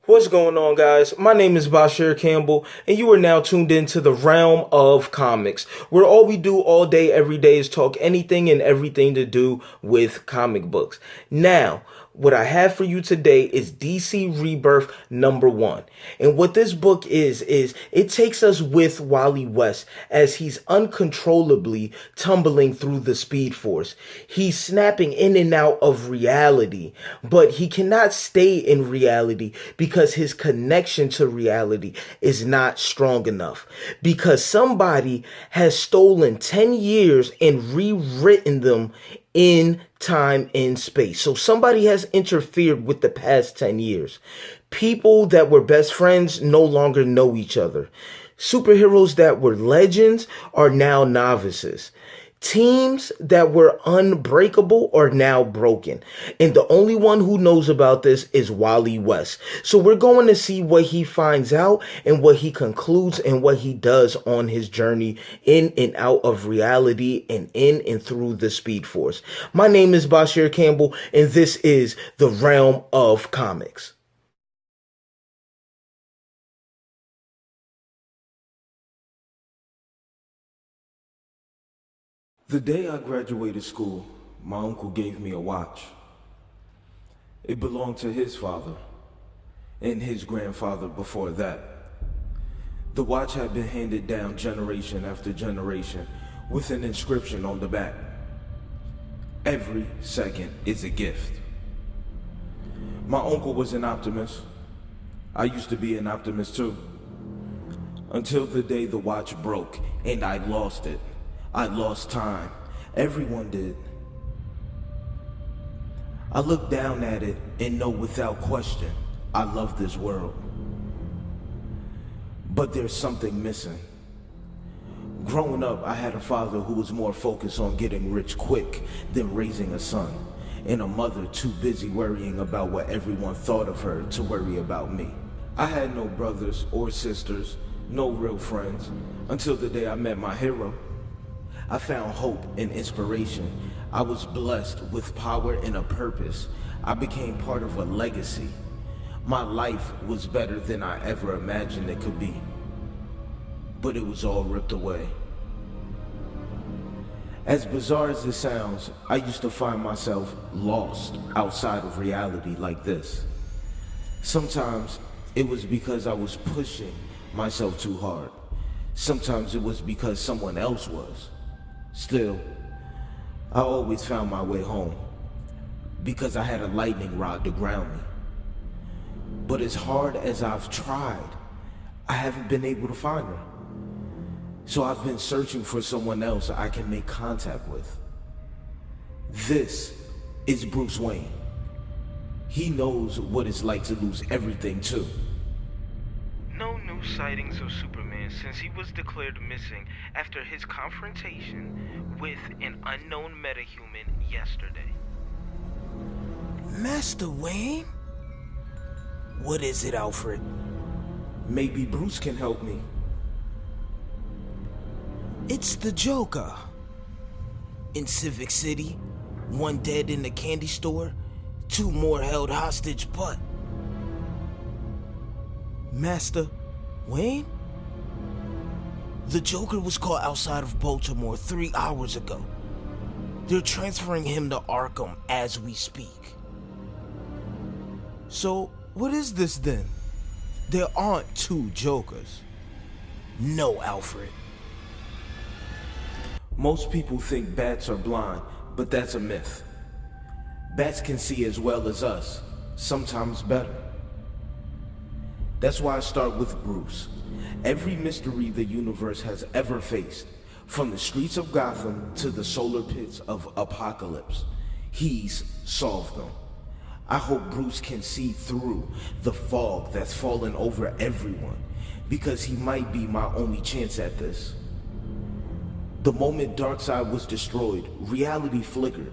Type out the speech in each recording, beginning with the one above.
What's going on, guys? My name is Bashir Campbell, and you are now tuned into the realm of comics, where all we do all day, every day is talk anything and everything to do with comic books. Now, what I have for you today is DC Rebirth #1. And what this book is it takes us with Wally West as he's uncontrollably tumbling through the Speed Force. He's snapping in and out of reality, but he cannot stay in reality because his connection to reality is not strong enough. Because somebody has stolen 10 years and rewritten them in time and space. So somebody has interfered with the past 10 years. People that were best friends no longer know each other. Superheroes that were legends are now novices. Teams that were unbreakable are now broken. And the only one who knows about this is Wally West. So we're going to see what he finds out and what he concludes and what he does on his journey in and out of reality and in and through the Speed Force. My name is Bashir Campbell, and this is the realm of comics. The day I graduated school, my uncle gave me a watch. It belonged to his father and his grandfather before that. The watch had been handed down generation after generation with an inscription on the back. Every second is a gift. My uncle was an optimist. I used to be an optimist too. Until the day the watch broke and I lost it. I lost time. Everyone did. I look down at it and know without question, I love this world. But there's something missing. Growing up, I had a father who was more focused on getting rich quick than raising a son, and a mother too busy worrying about what everyone thought of her to worry about me. I had no brothers or sisters, no real friends, until the day I met my hero. I found hope and inspiration. I was blessed with power and a purpose. I became part of a legacy. My life was better than I ever imagined it could be. But it was all ripped away. As bizarre as it sounds, I used to find myself lost outside of reality like this. Sometimes it was because I was pushing myself too hard. Sometimes it was because someone else was. Still, I always found my way home because I had a lightning rod to ground me. But as hard as I've tried, I haven't been able to find her. So I've been searching for someone else I can make contact with. This is Bruce Wayne. He knows what it's like to lose everything too. No new sightings of Superman since he was declared missing after his confrontation with an unknown metahuman yesterday. Master Wayne? What is it, Alfred? Maybe Bruce can help me. It's the Joker. In Civic City, one dead in the candy store, two more held hostage, but... Master Wayne? The Joker was caught outside of Baltimore 3 hours ago. They're transferring him to Arkham as we speak. So, what is this then? There aren't two Jokers. No, Alfred. Most people think bats are blind, but that's a myth. Bats can see as well as us, sometimes better. That's why I start with Bruce. Every mystery the universe has ever faced, from the streets of Gotham to the solar pits of Apocalypse, he's solved them. I hope Bruce can see through the fog that's fallen over everyone, because he might be my only chance at this. The moment Darkseid was destroyed, reality flickered,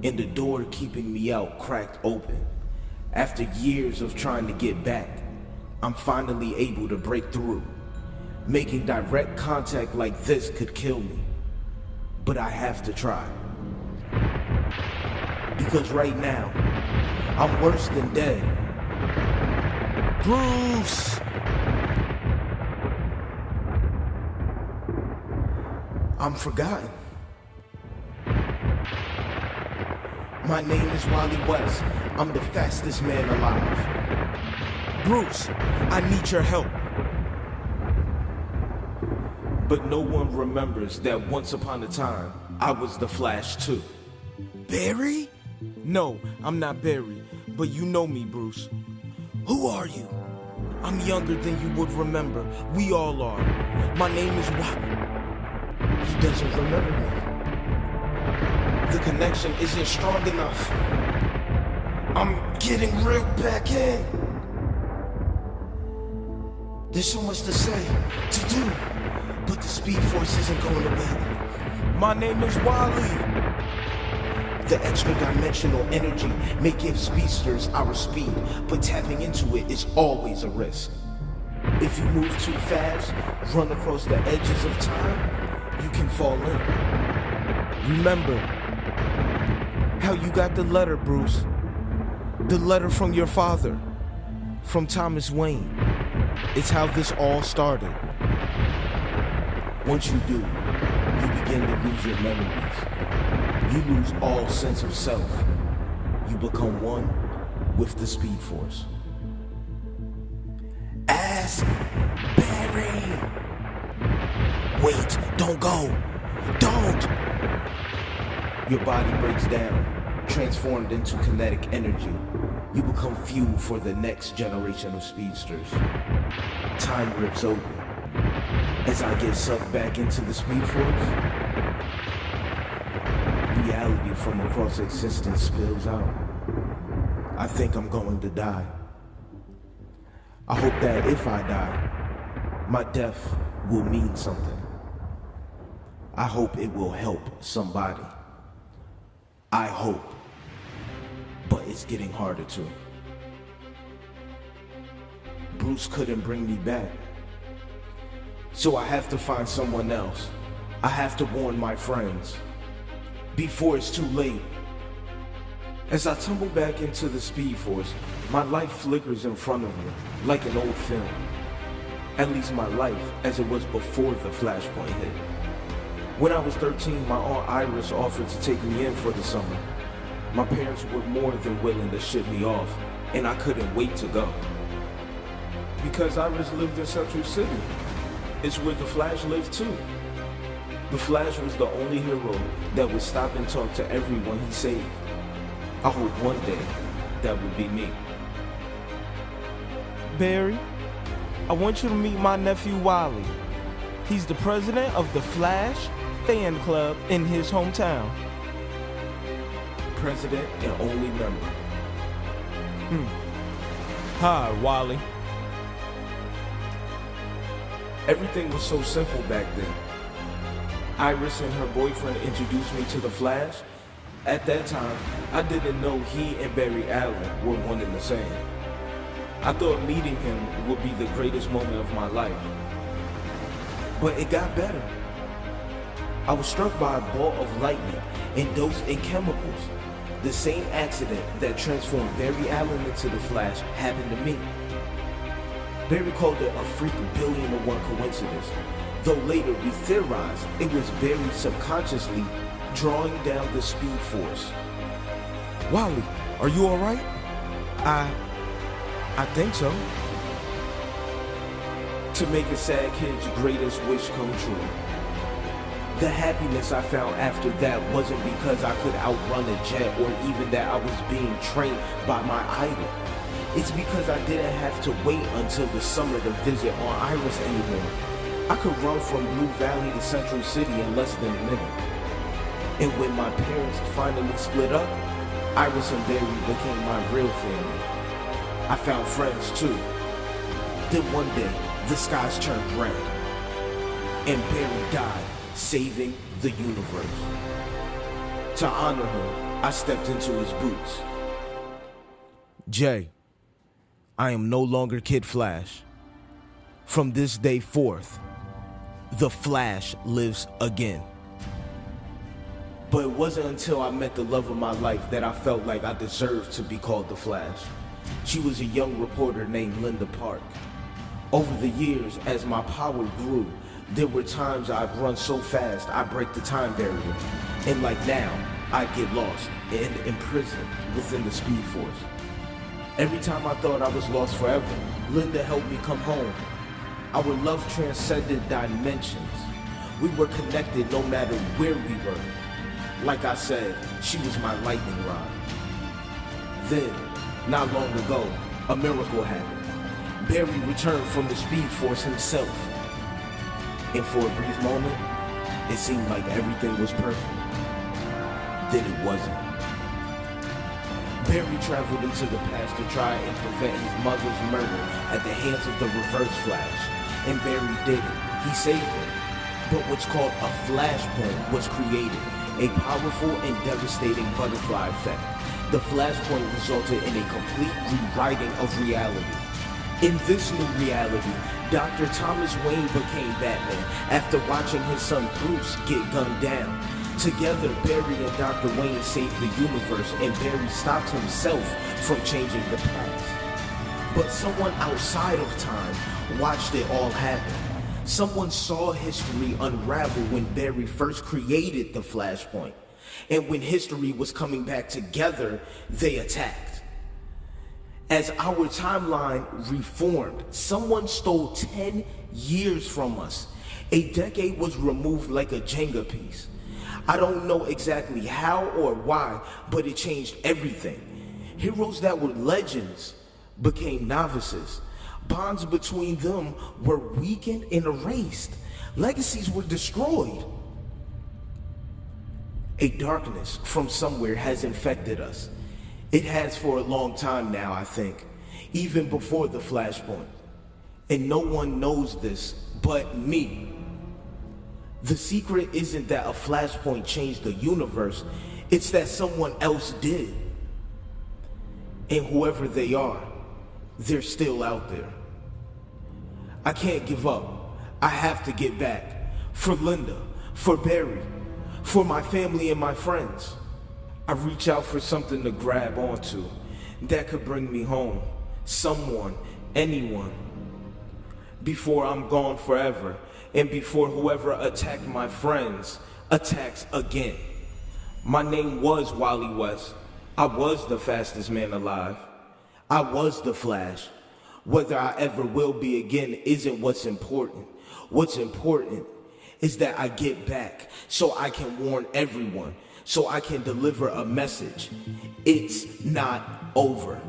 and the door keeping me out cracked open. After years of trying to get back, I'm finally able to break through. Making direct contact like this could kill me, but I have to try. Because right now, I'm worse than dead. Bruce! I'm forgotten. My name is Wally West. I'm the fastest man alive. Bruce, I need your help. But no one remembers that once upon a time, I was the Flash too. Barry? No, I'm not Barry, but you know me, Bruce. Who are you? I'm younger than you would remember. We all are. My name is He doesn't remember me. The connection isn't strong enough. I'm getting reeled back in. There's so much to say, to do, but the Speed Force isn't going away. My name is Wally. The extra-dimensional energy may give speedsters our speed, but tapping into it is always a risk. If you move too fast, run across the edges of time, you can fall in. Remember how you got the letter, Bruce. The letter from your father, from Thomas Wayne. It's how this all started. Once you do, you begin to lose your memories. You lose all sense of self. You become one with the Speed Force. Ask Barry. Wait, don't go. Don't. Your body breaks down, transformed into kinetic energy. You become fuel for the next generation of speedsters. Time rips open. As I get sucked back into the Speed Force, reality from across existence spills out. I think I'm going to die. I hope that if I die, my death will mean something. I hope it will help somebody. I hope. But it's getting harder to. Bruce couldn't bring me back. So I have to find someone else. I have to warn my friends before it's too late. As I tumble back into the Speed Force, my life flickers in front of me like an old film. At least my life as it was before the flashpoint hit. When I was 13, my Aunt Iris offered to take me in for the summer. My parents were more than willing to ship me off, and I couldn't wait to go. Because Iris lived in Central City. It's where the Flash lived too. The Flash was the only hero that would stop and talk to everyone he saved. I hope one day that would be me. Barry, I want you to meet my nephew Wally. He's the president of the Flash fan club in his hometown. President and only member. Hi, Wally. Everything was so simple back then. Iris and her boyfriend introduced me to the Flash. At that time, I didn't know he and Barry Allen were one and the same. I thought meeting him would be the greatest moment of my life. But it got better. I was struck by a ball of lightning and dosed in chemicals. The same accident that transformed Barry Allen into the Flash happened to me. Barry called it a freak billion-to-one coincidence, though later we theorized it was Barry subconsciously drawing down the Speed Force. Wally, are you all right? I think so. To make a sad kid's greatest wish come true. The happiness I found after that wasn't because I could outrun a jet or even that I was being trained by my idol. It's because I didn't have to wait until the summer to visit Aunt Iris anymore. I could run from Blue Valley to Central City in less than a minute. And when my parents finally split up, Iris and Barry became my real family. I found friends too. Then one day, the skies turned red, and Barry died, saving the universe. To honor him, I stepped into his boots. Jay, I am no longer Kid Flash. From this day forth, the Flash lives again. But it wasn't until I met the love of my life that I felt like I deserved to be called the Flash. She was a young reporter named Linda Park. Over the years, as my power grew, there were times I'd run so fast I'd break the time barrier. And like now, I'd get lost and imprisoned within the Speed Force. Every time I thought I was lost forever, Linda helped me come home. Our love transcended dimensions. We were connected no matter where we were. Like I said, she was my lightning rod. Then, not long ago, a miracle happened. Barry returned from the Speed Force himself. And for a brief moment, it seemed like everything was perfect. Then it wasn't. Barry traveled into the past to try and prevent his mother's murder at the hands of the Reverse Flash. And Barry did it. He saved her. But what's called a flashpoint was created, a powerful and devastating butterfly effect. The flashpoint resulted in a complete rewriting of reality. In this new reality, Dr. Thomas Wayne became Batman after watching his son Bruce get gunned down. Together, Barry and Dr. Wayne saved the universe, and Barry stopped himself from changing the past. But someone outside of time watched it all happen. Someone saw history unravel when Barry first created the Flashpoint. And when history was coming back together, they attacked. As our timeline reformed, someone stole 10 years from us. A decade was removed like a Jenga piece. I don't know exactly how or why, but it changed everything. Heroes that were legends became novices. Bonds between them were weakened and erased. Legacies were destroyed. A darkness from somewhere has infected us. It has for a long time now, I think, even before the Flashpoint. And no one knows this but me. The secret isn't that a Flashpoint changed the universe, it's that someone else did. And whoever they are, they're still out there. I can't give up. I have to get back. For Linda, for Barry, for my family and my friends. I reach out for something to grab onto that could bring me home. Someone, anyone. Before I'm gone forever, and before whoever attacked my friends attacks again. My name was Wally West. I was the fastest man alive. I was the Flash. Whether I ever will be again isn't what's important. What's important is that I get back so I can warn everyone, so I can deliver a message. It's not over.